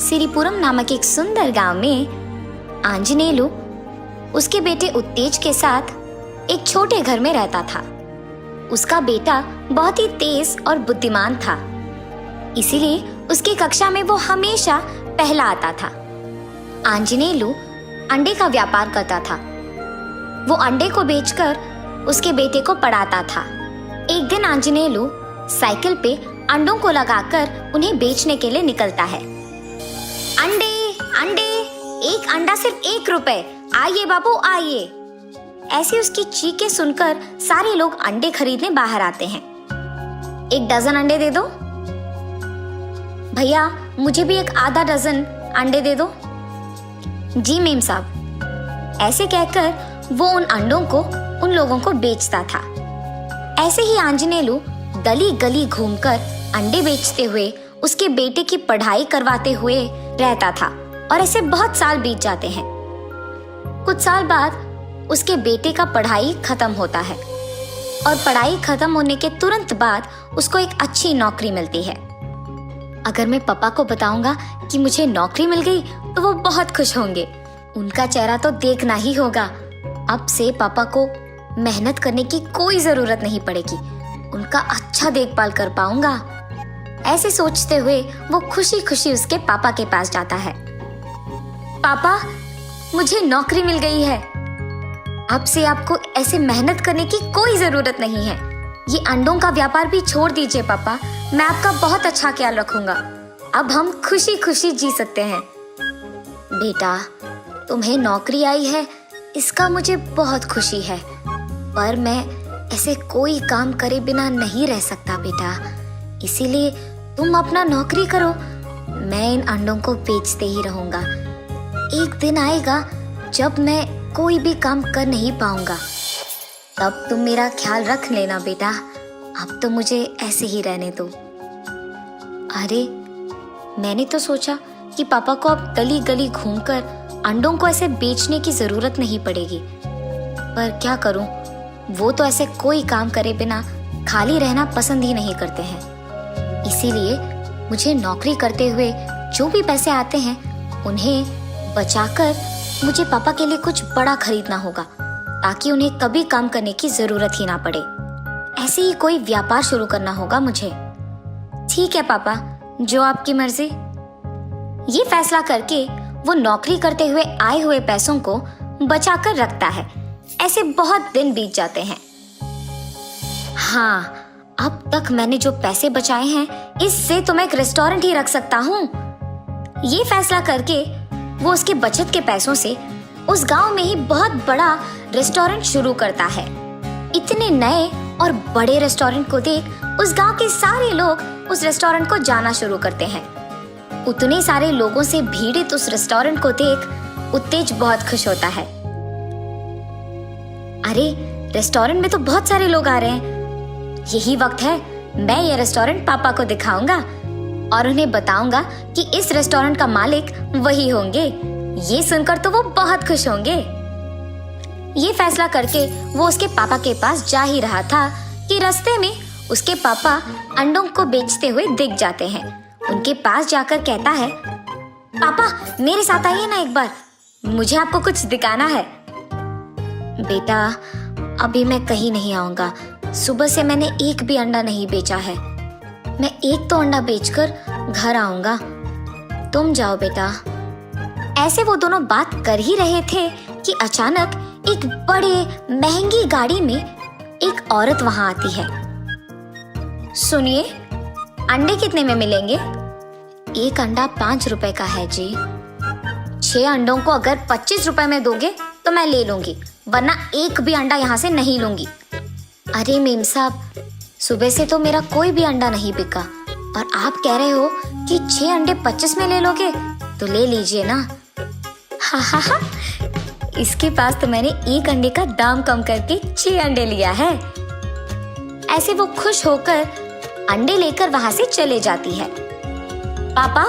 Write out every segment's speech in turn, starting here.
सिरिपुरम नामक एक सुंदर गांव में आंजनेलु उसके बेटे उत्तेज के साथ एक छोटे घर में रहता था। उसका बेटा बहुत ही तेज और बुद्धिमान था, इसीलिए उसकी कक्षा में वो हमेशा पहला आता था। आंजनेलु अंडे का व्यापार करता था। वो अंडे को बेचकर उसके बेटे को पढ़ाता था। एक दिन आंजनेलु साइकिल पे अंडों को लगाकर उन्हें बेचने के लिए निकलता है। अंडे अंडे, एक अंडा सिर्फ 1 रुपए, आइए बाबू आइए। ऐसी उसकी चीखें सुनकर सारे लोग अंडे खरीदने बाहर आते हैं। 1 डजन अंडे दे दो भैया, मुझे भी 1 आधा डजन अंडे दे दो। जी मेम साहब। ऐसे कहकर वो उन अंडों को उन लोगों को बेचता था। ऐसे ही आंजनेलु गली गली घूमकर अंडे बेचते हुए उसके बेटे की पढ़ाई करवाते हुए रहता था और ऐसे बहुत साल बीत जाते हैं। कुछ साल बाद उसके बेटे का पढ़ाई खत्म होता है और पढ़ाई खत्म होने के तुरंत बाद उसको एक अच्छी नौकरी मिलती है। अगर मैं पापा को बताऊंगा कि मुझे नौकरी मिल गई तो वो बहुत खुश होंगे। उनका चेहरा तो देखना ही होगा। अब से पापा को मेहनत करने की कोई जरूरत नहीं पड़ेगी। उनका अच्छा देखभाल कर पाऊंगा। ऐसे सोचते हुए वो खुशी खुशी उसके पापा के पास जाता है। पापा, मुझे नौकरी मिल गई है। अब से आपको ऐसे मेहनत करने की कोई जरूरत नहीं है। ये अंडों का व्यापार भी छोड़ दीजिए पापा, मैं आपका बहुत अच्छा ख्याल रखूंगा। अब हम खुशी खुशी जी सकते हैं। बेटा, तुम्हें नौकरी आई है, इसका मुझे बहुत खुशी है, पर मैं ऐसे कोई काम करे बिना नहीं रह सकता बेटा। इसीलिए तुम अपना नौकरी करो, मैं इन अंडों को बेचते ही रहूंगा। एक दिन आएगा जब मैं कोई भी काम कर नहीं पाऊंगा, तब तुम मेरा ख्याल रख लेना बेटा। अब तो मुझे ऐसे ही रहने दो। अरे, मैंने तो सोचा कि पापा को अब गली गली घूमकर अंडों को ऐसे बेचने की जरूरत नहीं पड़ेगी, पर क्या करूं, वो तो ऐसे कोई काम करे बिना खाली रहना पसंद ही नहीं करते हैं। इसीलिए मुझे नौकरी करते हुए जो भी पैसे आते हैं उन्हें बचाकर मुझे पापा के लिए कुछ बड़ा खरीदना होगा, ताकि उन्हें कभी काम करने की जरूरत ही ना पड़े। ऐसे ही कोई व्यापार शुरू करना होगा मुझे। ठीक है पापा, जो आपकी मर्जी। ये फैसला करके वो नौकरी करते हुए आए हुए पैसों को बचाकर रखता है। ऐसे बहुत दिन बीत जाते हैं। हाँ, अब तक मैंने जो पैसे बचाए हैं, इससे तो मैं एक रेस्टोरेंट ही रख सकता हूँ। ये फैसला करके वो उसके बचत के पैसों से उस गांव में ही बहुत बड़ा रेस्टोरेंट शुरू करता है। इतने नए और बड़े रेस्टोरेंट को देख उस गांव के सारे लोग उस रेस्टोरेंट को जाना शुरू करते हैं। उतने सारे लोगों से भीड़ित उस रेस्टोरेंट को देख उत्तेज बहुत खुश होता है। अरे, रेस्टोरेंट में तो बहुत सारे लोग आ रहे हैं। यही वक्त है, मैं ये रेस्टोरेंट पापा को दिखाऊंगा और उन्हें बताऊंगा कि इस रेस्टोरेंट का मालिक वही होंगे। ये सुनकर तो वो बहुत खुश होंगे। ये फैसला करके वो उसके पापा के पास जा ही रहा था कि रास्ते में उसके पापा अंडों को बेचते हुए दिख जाते हैं। उनके पास जाकर कहता है, पापा मेरे साथ आइए ना एक बार, मुझे आपको कुछ दिखाना है। बेटा, अभी मैं कहीं नहीं आऊंगा। सुबह से मैंने एक भी अंडा नहीं बेचा है। मैं एक तो अंडा बेचकर घर आऊंगा। तुम जाओ बेटा। ऐसे वो दोनों बात कर ही रहे थे कि अचानक एक बड़े महंगी गाड़ी में एक औरत वहां आती है। सुनिए, अंडे कितने में मिलेंगे? 1 अंडा 5 रुपए का है जी। 6 अंडों को अगर 25 रुपए में दोगे तो मैं ले लूंगी, वरना एक भी अंडा यहाँ से नहीं लूंगी। अरे मेम साहब, सुबह से तो मेरा कोई भी अंडा नहीं बिका और आप कह रहे हो कि 6 अंडे 25 में ले लोगे, तो ले लीजिए ना। हा हा हा, इसके पास तो मैंने 1 अंडे का दाम कम करके 6 अंडे लिया है। ऐसे वो खुश होकर अंडे लेकर वहां से चले जाती है। पापा,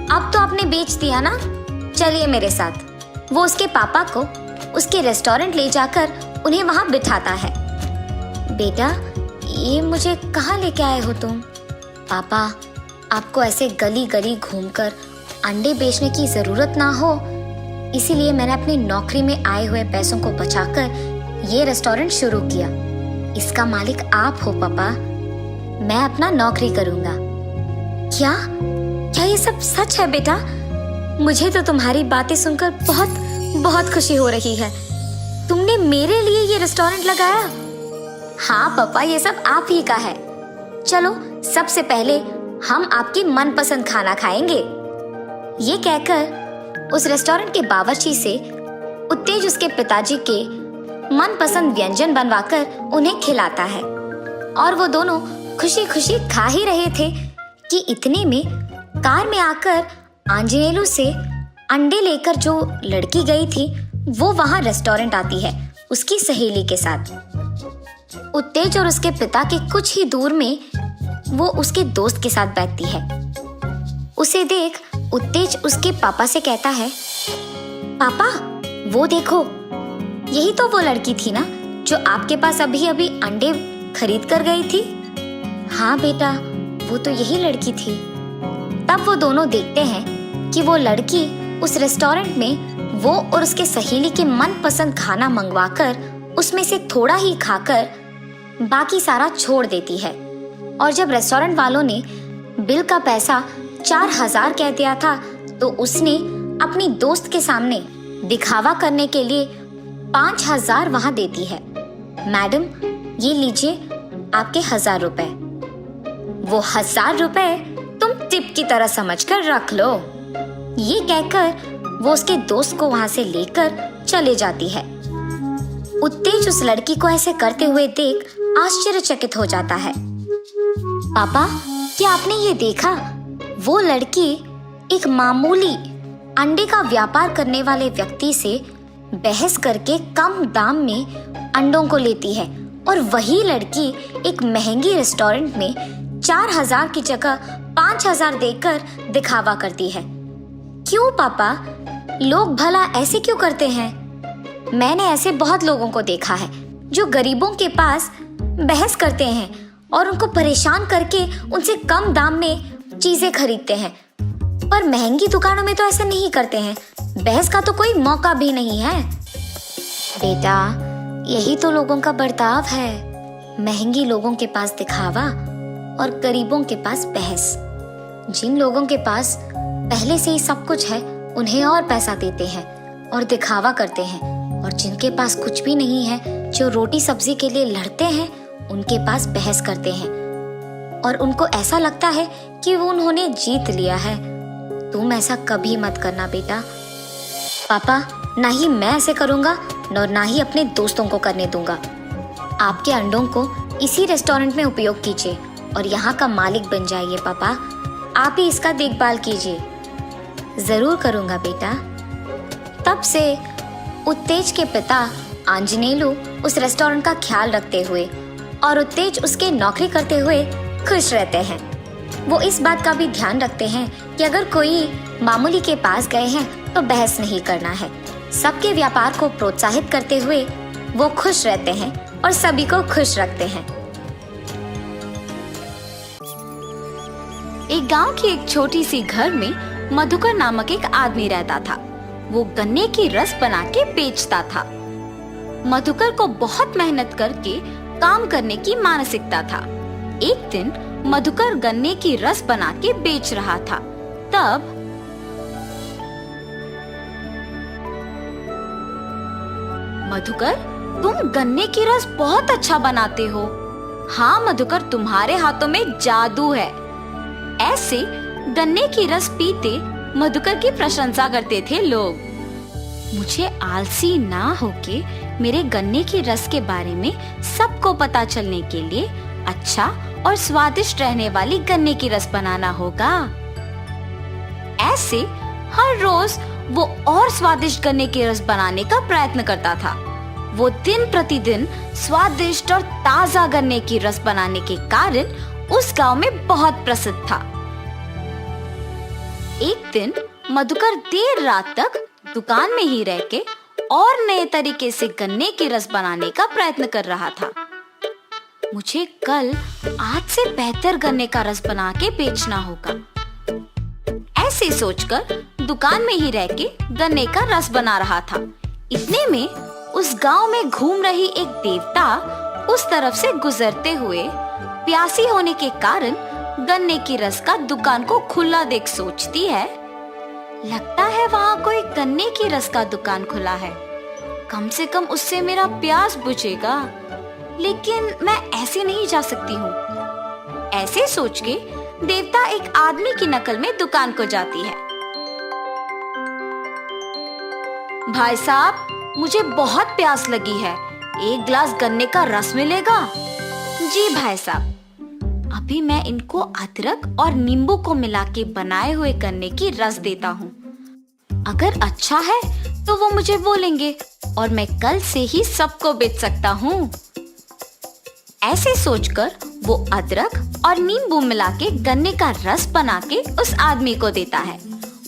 अब तो आपने बेच दिया ना, चलिए मेरे साथ। वो उसके पापा को उसके रेस्टोरेंट ले जाकर उन्हें वहां बिठाता है। बेटा, ये मुझे कहाँ लेके आए हो तुम? पापा, आपको ऐसे गली गली घूमकर अंडे बेचने की जरूरत ना हो, इसीलिए मैंने अपनी नौकरी में आए हुए पैसों को बचाकर ये रेस्टोरेंट शुरू किया। इसका मालिक आप हो पापा। मैं अपना नौकरी करूंगा। क्या क्या ये सब सच है बेटा? मुझे तो तुम्हारी बातें सुनकर बहुत बहुत खुशी हो रही है। तुमने मेरे लिए ये रेस्टोरेंट लगाया? हाँ पापा, ये सब आप ही का है। चलो सबसे पहले हम आपकी मनपसंद खाना खाएंगे। ये कहकर उस रेस्टोरेंट के बावर्ची से उत्तेज उसके पिताजी के मनपसंद व्यंजन बनवाकर उन्हें खिलाता है और वो दोनों खुशी खुशी खा ही रहे थे कि इतने में कार में आकर आंजनेलू से अंडे लेकर जो लड़की गई थी वो वहां रेस्टोरेंट आती है उसकी सहेली के साथ। उत्तेज और उसके पिता के कुछ ही दूर में वो उसके दोस्त के साथ बैठती है। उसे देख उत्तेज उसके पापा से कहता है, पापा वो देखो, यही तो वो लड़की थी ना जो आपके पास अभी अभी अंडे खरीद कर गई थी। हाँ बेटा, वो तो यही लड़की थी। तब वो दोनों देखते हैं कि वो लड़की उस रेस्टोरेंट में वो और उसके सहेली के मनपसंद खाना मंगवाकर उसमें से थोड़ा ही खाकर बाकी सारा छोड़ देती है। और जब रेस्टोरेंट वालों ने बिल का पैसा 4,000 कह दिया था तो उसने अपनी दोस्त के सामने दिखावा करने के लिए 5,000 वहां देती है। मैडम, ये लीजिए आपके 1,000 रुपए। वो 1,000 रुपए तुम टिप की तरह समझकर रख लो। ये कहकर वो उसके दोस्त को वहां से लेकर चले जाती है। उत्तेज उस लड़की को ऐसे करते हुए देख आश्चर्यचकित हो जाता है। पापा, क्या आपने ये देखा? वो लड़की एक मामूली अंडे का व्यापार करने वाले व्यक्ति से बहस करके कम दाम में अंडों को लेती है और वही लड़की एक महंगी रेस्टोरेंट में 4,000 की जगह 5,000 देकर दिखावा करती है। क्यों पापा, लोग भला ऐसे क्यों करते हैं? मैंने ऐसे बहुत लोगों को देखा है जो गरीबों के पास बहस करते हैं और उनको परेशान करके उनसे कम दाम में चीजें खरीदते हैं, पर महंगी दुकानों में तो ऐसा नहीं करते हैं। बहस का तो कोई मौका भी नहीं है। बेटा, यही तो लोगों का बर्ताव है। महंगी लोगों के पास दिखावा और गरीबों के पास बहस। जिन लोगों के पास पहले से ही सब कुछ है उन्हें और पैसा देते हैं और दिखावा करते हैं, और जिनके पास कुछ भी नहीं है, जो रोटी सब्जी के लिए लड़ते हैं, उनके पास बहस करते हैं और उनको ऐसा लगता है कि वो उन्होंने जीत लिया है। तुम ऐसा कभी मत करना बेटा। पापा, ना ही मैं ऐसे करूंगा और ना ही अपने दोस्तों को करने दूंगा। आपके अंडों को इसी रेस्टोरेंट में उपयोग कीजिए और यहाँ का मालिक बन जाइए। पापा, आप ही इसका देखभाल कीजिए। जरूर करूंगा बेटा। तब से उत्तेज के पिता आंजनेलू उस रेस्टोरेंट का ख्याल रखते हुए और उत्तेज उसके नौकरी करते हुए खुश रहते हैं। वो इस बात का भी ध्यान रखते हैं कि अगर कोई मामूली के पास गए हैं तो बहस नहीं करना है। सबके व्यापार को प्रोत्साहित करते हुए वो खुश रहते हैं और सभी को खुश रखते हैं। एक गांव की एक छोटी सी घर में मधुकर नामक एक आदमी रहता था। वो गन्ने की रस बना के बेचता था। मधुकर को बहुत मेहनत करके काम करने की मानसिकता था। एक दिन मधुकर गन्ने की रस बना के बेच रहा था। तब मधुकर, तुम गन्ने की रस बहुत अच्छा बनाते हो। हाँ मधुकर, तुम्हारे हाथों में जादू है। ऐसे गन्ने की रस पीते मधुकर की प्रशंसा करते थे लोग। मुझे आलसी ना होके मेरे गन्ने की रस के बारे में सबको पता चलने के लिए अच्छा और स्वादिष्ट रहने वाली गन्ने की रस बनाना होगा। ऐसे हर रोज वो और स्वादिष्ट गन्ने की रस बनाने का प्रयत्न करता था। वो दिन प्रतिदिन स्वादिष्ट और ताजा गन्ने की रस बनाने के कारण उस गांव में बहुत प्रसिद्ध था। एक दिन मधुकर देर रात तक दुकान में ही रह के और नए तरीके से गन्ने की रस बनाने का प्रयत्न कर रहा था। मुझे कल आज से बेहतर गन्ने का रस बना के बेचना होगा। ऐसे सोचकर दुकान में ही रह के गन्ने का रस बना रहा था। इतने में उस गांव में घूम रही एक देवता उस तरफ से गुजरते हुए प्यासी होने के कारण गन्ने की रस का दुकान को खुला देख सोचती है, लगता है वहाँ कोई गन्ने की रस का दुकान खुला है, कम से कम उससे मेरा प्यास बुझेगा। लेकिन मैं ऐसे नहीं जा सकती हूँ। ऐसे सोच के देवता एक आदमी की नकल में दुकान को जाती है। भाई साहब, मुझे बहुत प्यास लगी है, एक गिलास गन्ने का रस मिलेगा? जी भाई साहब, अभी मैं इनको अदरक और नींबू को मिला के बनाए हुए गन्ने की रस देता हूँ। अगर अच्छा है तो वो मुझे बोलेंगे और मैं कल से ही सबको बेच सकता हूँ। ऐसे सोचकर वो अदरक और नींबू मिला के गन्ने का रस बना के उस आदमी को देता है।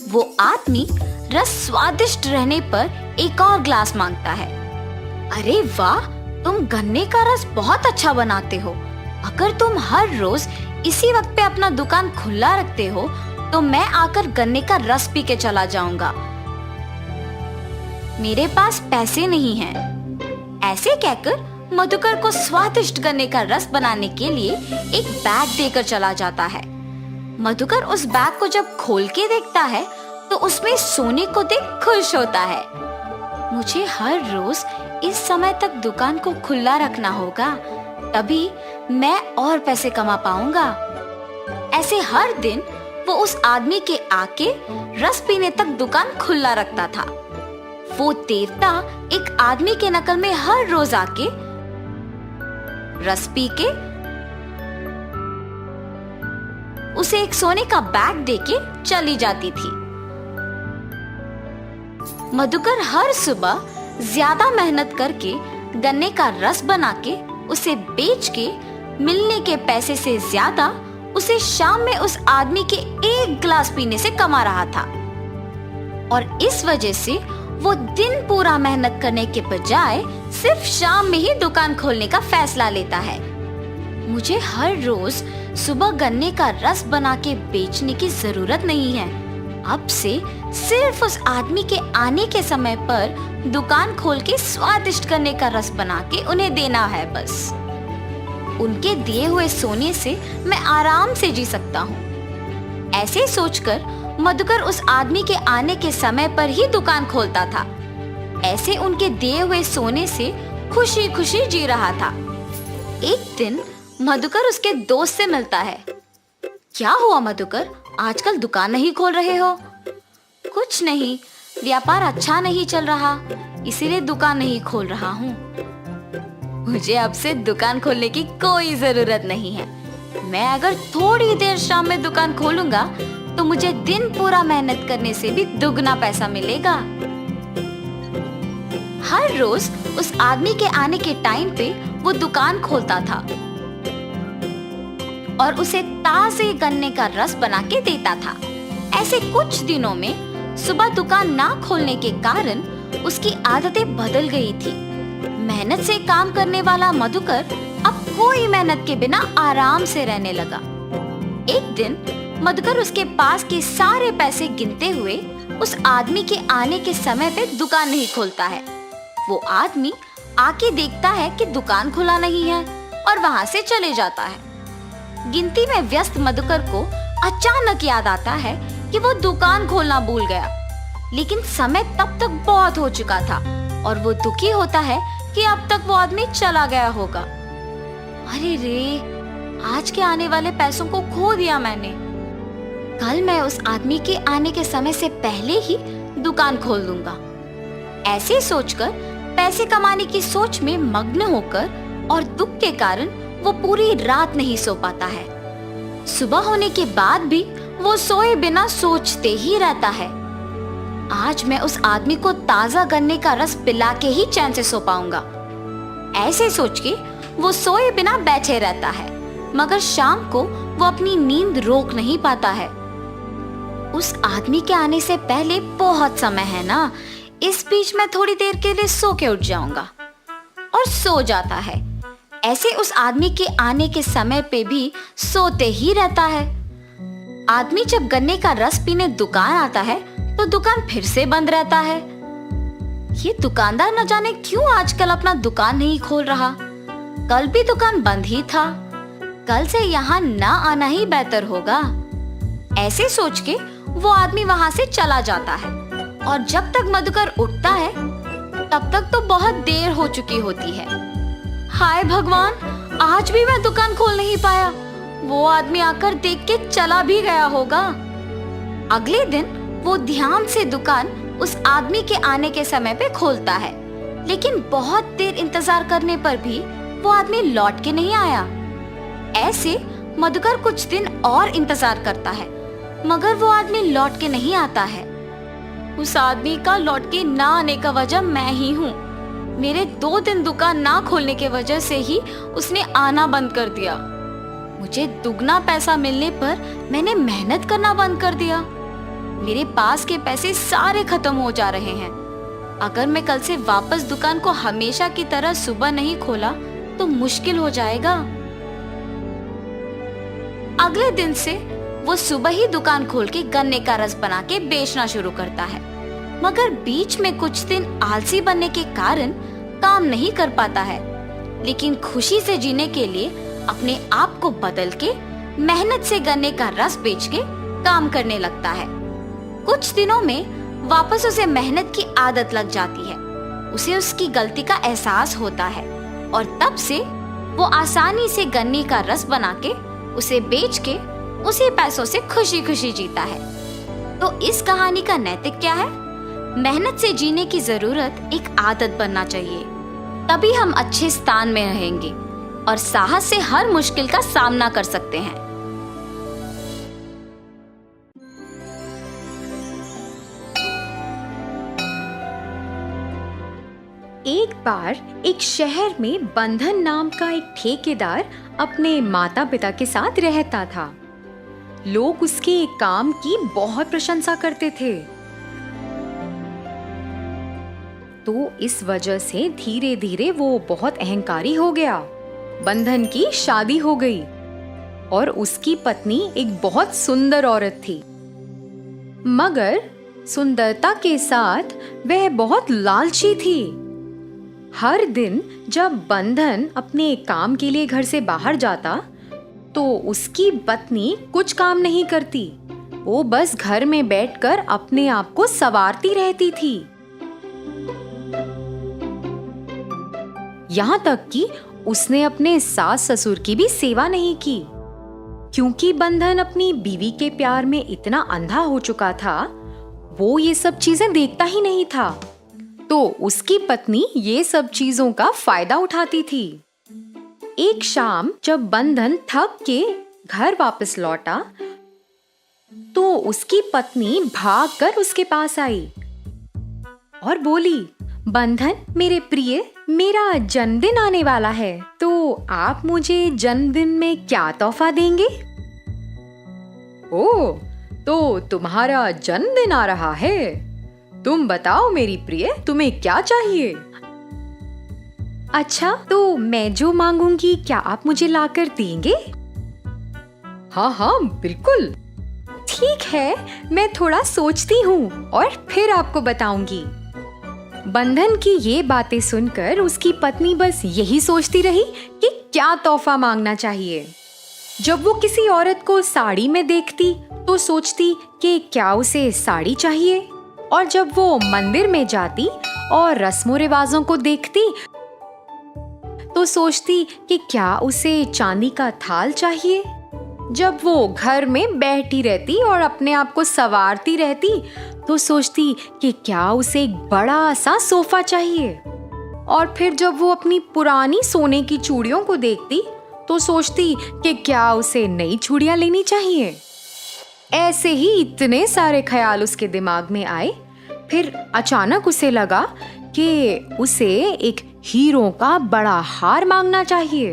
वो आदमी रस स्वादिष्ट रहने पर एक और ग्लास मांगता है। अरे वाह, तुम गन्ने का रस बहुत अच्छा बनाते हो। अगर तुम हर रोज इसी वक्त पे अपना दुकान खुला रखते हो तो मैं आकर गन्ने का रस पी के चला जाऊंगा। मेरे पास पैसे नहीं हैं। ऐसे कहकर मधुकर को स्वादिष्ट गन्ने का रस बनाने के लिए एक बैग देकर चला जाता है। मधुकर उस बैग को जब खोल के देखता है तो उसमें सोने को देख खुश होता है। मुझे हर रोज इस समय तक दुकान को खुला रखना होगा, तभी मैं और पैसे कमा पाऊंगा। ऐसे हर दिन वो उस आदमी के आके रस पीने तक दुकान खुला रखता था। वो देवता एक आदमी के नकल में हर रोज आके रस पी के उसे एक सोने का बैग देके चली जाती थी। मधुकर हर सुबह ज्यादा मेहनत करके गन्ने का रस बना के उसे बेच के मिलने के पैसे से ज्यादा उसे शाम में उस आदमी के एक गिलास पीने से कमा रहा था। और इस वजह से वो दिन पूरा मेहनत करने के बजाय सिर्फ शाम में ही दुकान खोलने का फैसला लेता है। मुझे हर रोज सुबह गन्ने का रस बना के बेचने की जरूरत नहीं है। अब से सिर्फ उस आदमी के आने के समय पर दुकान खोल के स्वादिष्ट गन्ने का रस बना के उन्हें देना है बस। उनके दिए हुए सोने से मैं आराम से जी सकता हूँ। ऐसे सोचकर मधुकर उस आदमी के आने के समय पर ही दुकान खोलता था। ऐसे उनके दिए हुए सोने से खुशी खुशी जी रहा था। एक दिन मधुकर उसके दोस्त से मिलता है। क्या हुआ मधुकर, आजकल दुकान नहीं खोल रहे हो? कुछ नहीं, व्यापार अच्छा नहीं चल रहा, इसीलिए दुकान नहीं खोल रहा हूँ। मुझे अब से दुकान खोलने की कोई जरूरत नहीं है। मैं अगर थोड़ी देर शाम में दुकान खोलूंगा तो मुझे दिन पूरा मेहनत करने से भी दुगना पैसा मिलेगा। हर रोज उस आदमी के आने के टाइम पे वो दुकान खोलता था और उसे ताजे गन्ने का रस बना के देता था। ऐसे कुछ दिनों में सुबह दुकान ना खोलने के कारण उसकी आदतें बदल गई थी। मेहनत से काम करने वाला मधुकर अब कोई मेहनत के बिना आराम से रहने लगा। एक दिन मधुकर उसके पास के सारे पैसे गिनते हुए उस आदमी के आने के समय पे दुकान नहीं खोलता है। वो आदमी आके देखता है कि दुकान खुला नहीं है और वहां से चले जाता है। गिनती में व्यस्त मधुकर को अचानक याद आता है कि वो दुकान खोलना भूल गया, लेकिन समय तब तक बहुत हो चुका था और वो दुखी होता है कि अब तक वो आदमी चला गया होगा। अरे रे, आज के आने वाले पैसों को खो दिया मैंने। कल मैं उस आदमी के आने के समय से पहले ही दुकान खोल दूंगा। ऐसे सोचकर पैसे कमाने की सोच में मग्न होकर और दुख के कारण वो पूरी रात नहीं सो पाता है। सुबह होने के बाद भी वो सोए बिना सोचते ही रहता है, आज मैं उस आदमी को ताजा गन्ने का रस पिला के ही चैन से सो पाऊंगा। ऐसे सोच के वो सोए बिना बैठे रहता है, मगर शाम को वो अपनी नींद रोक नहीं पाता है। उस आदमी के आने से पहले बहुत समय है ना, इस बीच मैं थोड़ी देर के लिए सो के उठ जाऊंगा। और सो जाता है। ऐसे उस आदमी के आने के समय पे भी सोते ही रहता है। आदमी जब गन्ने का रस पीने दुकान आता है तो दुकान फिर से बंद रहता है। ये दुकानदार न जाने क्यों आजकल अपना दुकान नहीं खोल रहा। कल भी दुकान बंद ही था। कल से यहाँ ना आना ही बेहतर होगा। ऐसे सोच के वो आदमी वहाँ से चला जाता है और जब तक मधुकर उठता है तब तक तो बहुत देर हो चुकी होती है। हाय भगवान, आज भी मैं दुकान खोल नहीं पाया। वो आदमी आकर देख के चला भी गया होगा। अगले दिन वो ध्यान से दुकान उस आदमी के आने के समय पे खोलता है, लेकिन बहुत देर इंतजार करने पर भी वो आदमी लौट के नहीं आया। ऐसे मधुकर कुछ दिन और इंतजार करता है, मगर वो आदमी लौट के नहीं आता है। उस आदमी का लौट के ना आने का वजह मैं ही हूँ। मेरे 2 दिन दुकान ना खोलने के वजह से ही उसने आना बंद कर दिया। मुझे दुगना पैसा मिलने पर मैंने मेहनत करना बंद कर दिया। मेरे पास के पैसे सारे खत्म हो जा रहे हैं। अगर मैं कल से वापस दुकान को हमेशा की तरह सुबह नहीं खोला तो मुश्किल हो जाएगा। अगले दिन से वो सुबह ही दुकान खोल के गन्ने का रस बना के बेचना शुरू करता है, मगर बीच में कुछ दिन आलसी बनने के कारण काम नहीं कर पाता है। लेकिन खुशी से जीने के लिए अपने आप को बदल के मेहनत से गन्ने का रस बेच के काम करने लगता है। कुछ दिनों में वापस उसे मेहनत की आदत लग जाती है। उसे उसकी गलती का एहसास होता है और तब से वो आसानी से गन्ने का रस बना के उसे बेच के उसी पैसों से खुशी खुशी जीता है। तो इस कहानी का नैतिक क्या है? मेहनत से जीने की जरूरत एक आदत बनना चाहिए, तभी हम अच्छे स्थान में रहेंगे और साहस से हर मुश्किल का सामना कर सकते हैं। एक बार एक शहर में बंधन नाम का एक ठेकेदार अपने माता पिता के साथ रहता था। लोग उसके काम की बहुत प्रशंसा करते थे। तो इस वजह से धीरे धीरे वो बहुत अहंकारी हो गया। बंधन की शादी हो गई और उसकी पत्नी एक बहुत सुंदर औरत थी, मगर सुंदरता के साथ वह बहुत लालची थी। हर दिन जब बंधन अपने काम के लिए घर से बाहर जाता तो उसकी पत्नी कुछ काम नहीं करती। वो बस घर में बैठकर अपने आप को संवारती रहती थी। यहाँ तक कि उसने अपने सास ससुर की भी सेवा नहीं की, क्योंकि बंधन अपनी बीवी के प्यार में इतना अंधा हो चुका था, वो ये सब चीजें देखता ही नहीं था। तो उसकी पत्नी ये सब चीजों का फायदा उठाती थी। एक शाम जब बंधन थक के घर वापस लौटा तो उसकी पत्नी भागकर उसके पास आई और बोली, बंधन मेरे प्रिय, मेरा जन्मदिन आने वाला है, तो आप मुझे जन्मदिन में क्या तोहफा देंगे? ओह, तो तुम्हारा जन्मदिन आ रहा है। तुम बताओ मेरी प्रिय, तुम्हें क्या चाहिए? अच्छा, तो मैं जो मांगूंगी क्या आप मुझे लाकर देंगे? हाँ हाँ बिल्कुल। ठीक है, मैं थोड़ा सोचती हूँ और फिर आपको बताऊंगी। बंधन की ये बातें सुनकर उसकी पत्नी बस यही सोचती रही कि क्या तोहफा मांगना चाहिए। जब वो किसी औरत को साड़ी में देखती तो सोचती कि क्या उसे साड़ी चाहिए, और जब वो मंदिर में जाती और रस्मों रिवाजों को देखती तो सोचती कि क्या उसे चांदी का थाल चाहिए। जब वो घर में बैठी रहती और अपने आप को संवारती रहती तो सोचती कि क्या उसे एक बड़ा सा सोफा चाहिए। और फिर जब वो अपनी पुरानी सोने की चूड़ियों को देखती तो सोचती कि क्या उसे नई चूड़ियां लेनी चाहिए। ऐसे ही इतने सारे ख्याल उसके दिमाग में आए। फिर अचानक उसे लगा कि उसे एक हीरो का बड़ा हार मांगना चाहिए।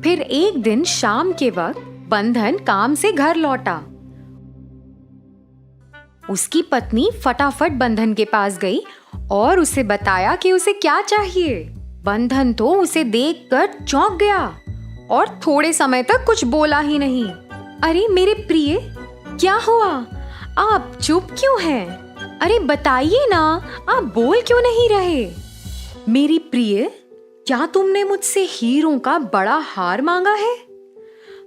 फिर एक दिन शाम के वक्त बंधन काम से घर लौटा। उसकी पत्नी फटाफट बंधन के पास गई और उसे बताया कि उसे क्या चाहिए। बंधन तो उसे देखकर चौंक गया और थोड़े समय तक कुछ बोला ही नहीं। अरे मेरे प्रिय, क्या हुआ? आप चुप क्यों हैं? अरे बताइए ना, आप बोल क्यों नहीं रहे? मेरी प्रिय, क्या तुमने मुझसे हीरों का बड़ा हार मांगा है?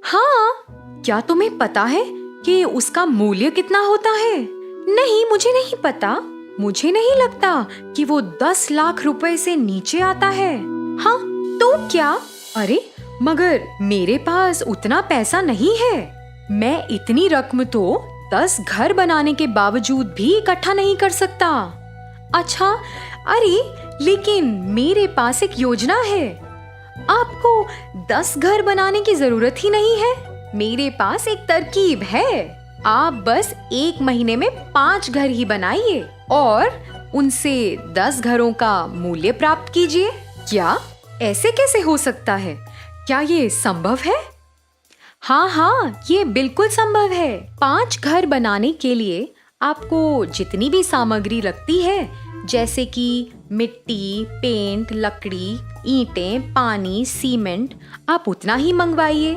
हाँ, क्या तुम्हें पता है कि उसका मूल्य कितना होता है? नहीं, मुझे नहीं पता। मुझे नहीं लगता कि वो 10 लाख रुपए से नीचे आता है। हाँ, तो क्या? अरे मगर मेरे पास उतना पैसा नहीं है। मैं इतनी रकम तो 10 घर बनाने के बावजूद भी इकट्ठा नहीं कर सकता। अच्छा, अरे लेकिन मेरे पास एक योजना है। आपको 10 घर बनाने की जरूरत ही नहीं है। मेरे पास एक तरकीब है। आप बस 1 महीने में 5 घर ही बनाइए और उनसे 10 घरों का मूल्य प्राप्त कीजिए। क्या? ऐसे कैसे हो सकता है? क्या ये संभव है? हाँ, ये बिल्कुल संभव है। 5 घर बनाने के लिए आपको जितनी भी सामग्री लगती है, जैसे कि मिट्टी, पेंट, लकड़ी, ईंटें, पानी, सीमेंट, आप उतना ही मंगवाइए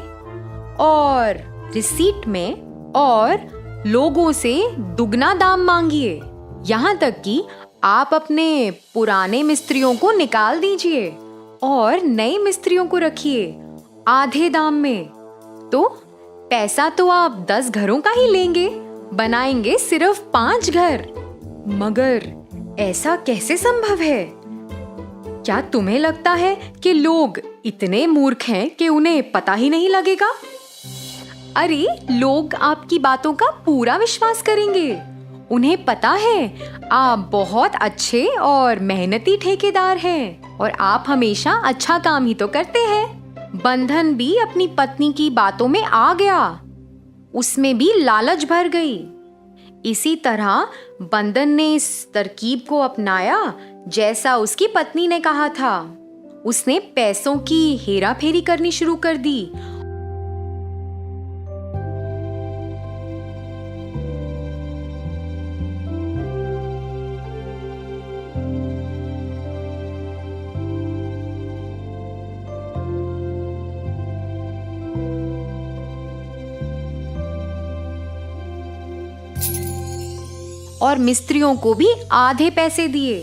और रिसीट में और लोगों से दुगना दाम मांगिए। यहाँ तक कि आप अपने पुराने मिस्त्रियों को निकाल दीजिए और नए मिस्त्रियों को रखिए आधे दाम में। तो पैसा तो आप 10 घरों का ही लेंगे, बनाएंगे सिर्फ 5 घर। मगर ऐसा कैसे संभव है? क्या तुम्हें लगता है कि लोग इतने मूर्ख हैं कि उन्हें पता ही नहीं लगेगा? अरे लोग आपकी बातों का पूरा विश्वास करेंगे। उन्हें पता है आप बहुत अच्छे और मेहनती ठेकेदार हैं और आप हमेशा अच्छा काम ही तो करते हैं। बंधन भी अपनी पत्नी की बातों में आ गया। उसमें भी लालच भर गई। इसी तरह बंधन ने इस तरकीब को अपनाया जैसा उसकी पत्नी ने कहा था। उसने पैसों की हेराफेरी करनी शुरू कर दी और मिस्त्रियों को भी आधे पैसे दिए।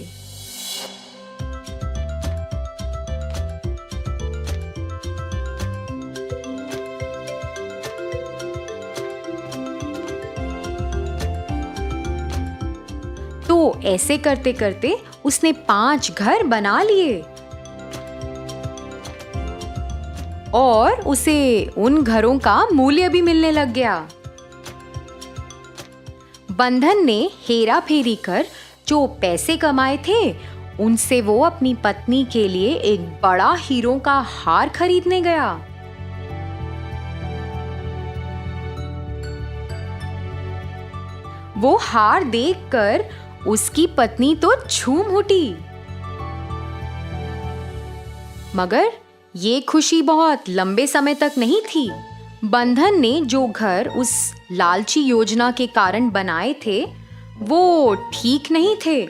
तो ऐसे करते करते उसने 5 घर बना लिए और उसे उन घरों का मूल्य भी मिलने लग गया। बंधन ने हेरा फेरी कर जो पैसे कमाए थे उनसे वो अपनी पत्नी के लिए एक बड़ा हीरों का हार खरीदने गया। वो हार देखकर उसकी पत्नी तो झूम उठी। मगर ये खुशी बहुत लंबे समय तक नहीं थी। बंधन ने जो घर उस लालची योजना के कारण बनाए थे वो ठीक नहीं थे।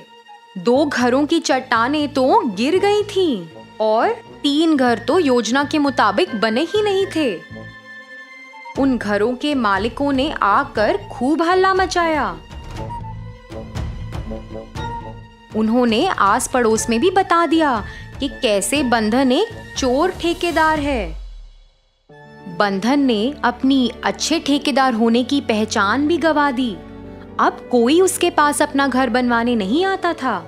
2 घरों की चट्टानें तो गिर गई थीं और 3 घर तो योजना के मुताबिक बने ही नहीं थे। उन घरों के मालिकों ने आकर खूब हल्ला मचाया। उन्होंने आस पड़ोस में भी बता दिया कि कैसे बंधन एक चोर ठेकेदार है। बंधन ने अपनी अच्छे ठेकेदार होने की पहचान भी गंवा दी। अब कोई उसके पास अपना घर बनवाने नहीं आता था।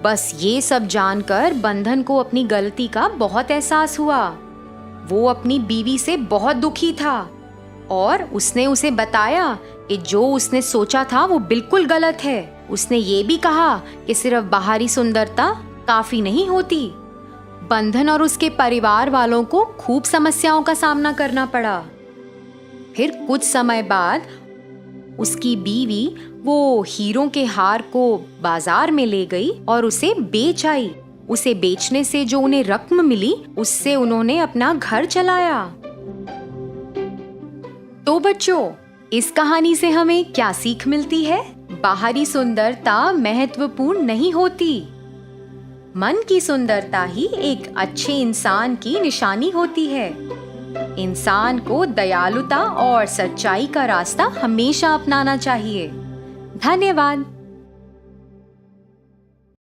बस ये सब जानकर बंधन को अपनी गलती का बहुत एहसास हुआ। वो अपनी बीवी से बहुत दुखी था और उसने उसे बताया कि जो उसने सोचा था वो बिल्कुल गलत है। उसने ये भी कहा कि सिर्फ बाहरी सुंदरता काफी नहीं होती। बंधन और उसके परिवार वालों को खूब समस्याओं का सामना करना पड़ा। फिर कुछ समय बाद उसकी बीवी वो हीरों के हार को बाजार में ले गई और उसे बेच आई। उसे बेचने से जो उन्हें रकम मिली उससे उन्होंने अपना घर चलाया। तो बच्चों, इस कहानी से हमें क्या सीख मिलती है? बाहरी सुंदरता महत्वपूर्ण नहीं होती। मन की सुंदरता ही एक अच्छे इंसान की निशानी होती है। इंसान को दयालुता और सच्चाई का रास्ता हमेशा अपनाना चाहिए। धन्यवाद।